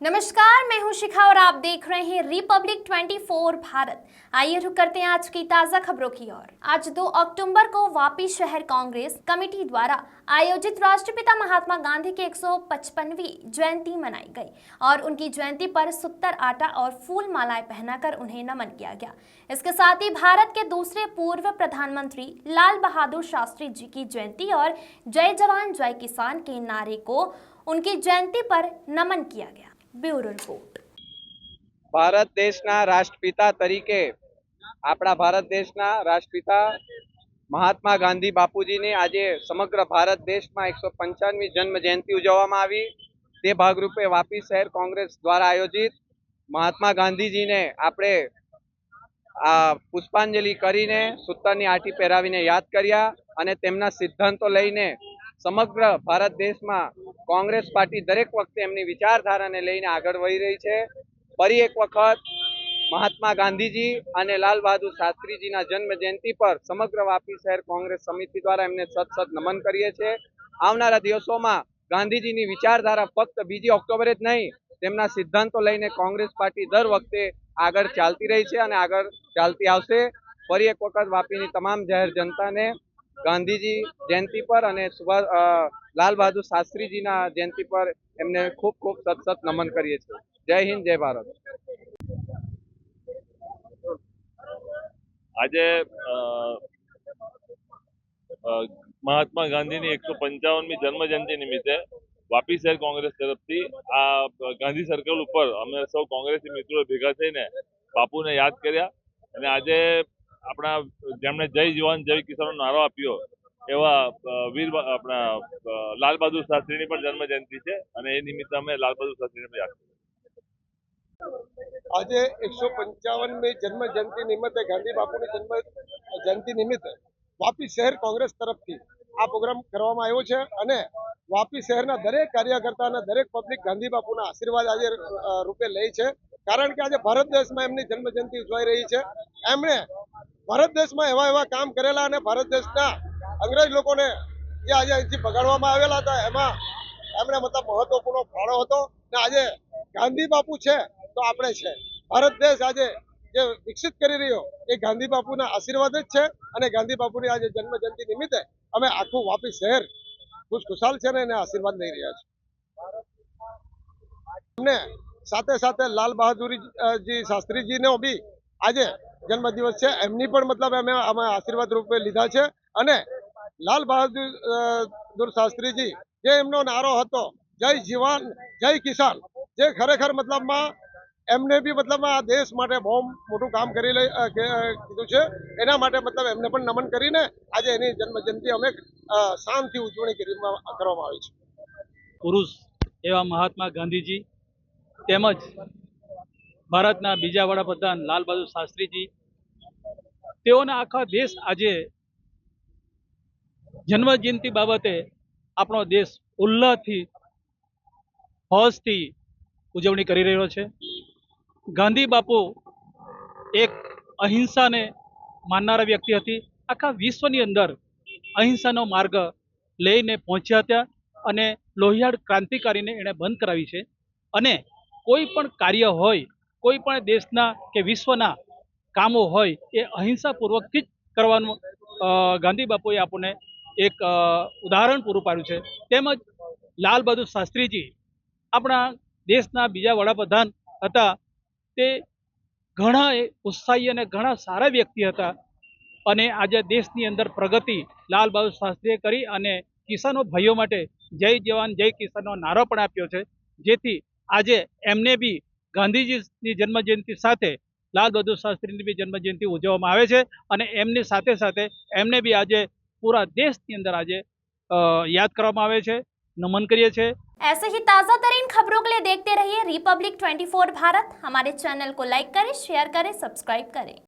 नमस्कार, मैं हूं शिखा और आप देख रहे हैं रिपब्लिक 24 भारत। आइए रुक करते हैं आज की ताजा खबरों की ओर। आज 2 अक्टूबर को वापी शहर कांग्रेस कमेटी द्वारा आयोजित राष्ट्रपिता महात्मा गांधी की 155वीं जयंती मनाई गई और उनकी जयंती पर सुत्तर आटा और फूल मालाएं पहनाकर उन्हें नमन किया गया। इसके साथ ही भारत के दूसरे पूर्व प्रधानमंत्री लाल बहादुर शास्त्री जी की जयंती और जय जवान जय किसान के नारे को उनकी जयंती पर नमन किया गया। Bureau report. भारत देशना राष्ट्रपिता तरीके आपड़ा भारत देशना राष्ट्रपिता महात्मा गांधी बापूजी ने आज समग्र भारत देश में 155મી जन्म जयंती उजववामां आवी। ते भागरूपे वापी शहर कांग्रेस द्वारा आयोजित महात्मा गांधीजी ने आपणे पुष्पांजलि करीने सूतरनी आटी पहेरावीने याद कर्या अने तेमना सिद्धांतो लईने समग्र भारत देश में कांग्रेस पार्टी दरेक वखते एमनी विचारधारा ने लईने आगळ वधी रही है। फरी एक वखत महात्मा गांधीजी अने लाल बहादुर शास्त्रीजी ना जन्म जयंती पर समग्र वापी शहर कांग्रेस समिति द्वारा एमने सत नमन करीए छे। आवनारा दिवसोमां गांधीजीनी विचारधारा फक्त 2 ऑक्टोबरे ज नहीं, तेमना सिद्धांतो लईने कांग्रेस पार्टी दर वखते आगळ चालती रही है अने आगळ चालती आवशे। फरी एक वखत वापीनी तमाम जाहेर जनता ने गांधीजी जयंती पर अने लाल बहादुर शास्त्री जी ना जयंती पर एमने खूब खूब सत नमन करीए छे। जय हिंद, जय भारत। आज महात्मा गांधी 155મી जन्म जयंती निमित्ते वापी शहर कांग्रेस तरफथी आ गांधी सर्कल पर अमे सौ कांग्रेसी मित्रों भेगा थईने बापूने याद कर्या अने आजे अपना जेमणे जय जवान जय किसान नारो आप्यो एवा वीर अपना लाल बहादुर शास्त्रीनी पण जन्म जयंती है अने ए निमित्ते अमे लाल बहादुर शास्त्रीने याद कर्या। आज 155મી जन्म जयंती निमित्ते गांधी बापूनी जन्म जयंती निमित्ते वापी शहर कांग्रेस तरफथी आ प्रोग्राम करवामां आव्यो छे अने वापी शहरना दरेक कार्यकर्ता अने दरेक पब्लिक गांधी बापूना आशीर्वाद आज रूपे ले छे, कारण के आज भारत देश में एमनी जन्म जयंती उजवाई रही है। एमणे भारत देश में एवा एवा काम करेला अने भारत देशना अंग्रेज लोकोने जे आज अहींथी भगाडवामां आवेला हता एमां एमणे मतलब महत्वपूर्ण फाळो हतो ने आज गांधी बापू छे तो आपणे छे। भारत देश आज जे विकसित करी रह्यो ए गांधी बापूना आशीर्वाद ज छे अने गांधी बापूनी आज जन्म जयंती निमित्ते अमे आखुं वापी शहर खुशखुशाल छे ने आशीर्वाद लई रह्या छे। अमने साथे साथे लाल बहादुर जी शास्त्री जी ने भी आज जन्मदिवस है, एमनी पण मतलब अमे आशीर्वाद रूपे लीधा छे अने लाल बहादुर शास्त्री जी जे एमनो नारो हतो जय जवान जय किसान, जे खरेखर मतलब में एमने भी मतलब आ देश माटे बहुत मोटું काम करी कीधुं छे, एना माटे मतलब एमने पण नमन करीने आज एनी जन्म जयंती अमे शानथी उजवणी करवामां आवी छे। पुरुष एवा महात्मा गांधीजी तेमज भारतना बीजा वडाप्रधान लाल बहादुर शास्त्रीजी तेओना आखा देश आज जन्म जयंती बाबते आपणो देश उल्लासथी हौसथी उजवणी करी रह्यो छे। गांधी बापू एक अहिंसा ने माननारा व्यक्ति हती। आखा विश्वनी अंदर अहिंसानो मार्ग लईने पहोंच्या हता अने लोहियाळ क्रांतिकारीने एणे बंध करावी छे अने कोई पण कार्य होय, कोई पण देशना के विश्वना कामो होय ए अहिंसापूर्वकथी ज करवानुं गांधी बापुए आपणे एक उदाहरण पूरुं पाड्युं छे। तेमज लाल बहादुर शास्त्रीजी आपणा देशना बीजा वडाप्रधान हता, ते घणा उत्साही अने घणा सारा व्यक्ति हता अने आज देशनी अंदर प्रगति लाल बहादुर शास्त्रीए करी अने किसानो भाईओ माटे जय जवान जय किसाननो नारो पण आप्यो छे, जेथी आज एमने भी गांधीजीनी जन्म जयंती साथे लाल बहादुर शास्त्रीनी भी जन्म जयंती उजववामां आवे छे अने एमनी साथे साथे एमने भी आज पूरा देशनी अंदर आज याद करवामां आवे छे, नमन करीए छे। ऐसे ही ताज़ा तरीन खबरों के लिए देखते रहिए रिपब्लिक 24 भारत। हमारे चैनल को लाइक करें, शेयर करें, सब्सक्राइब करें।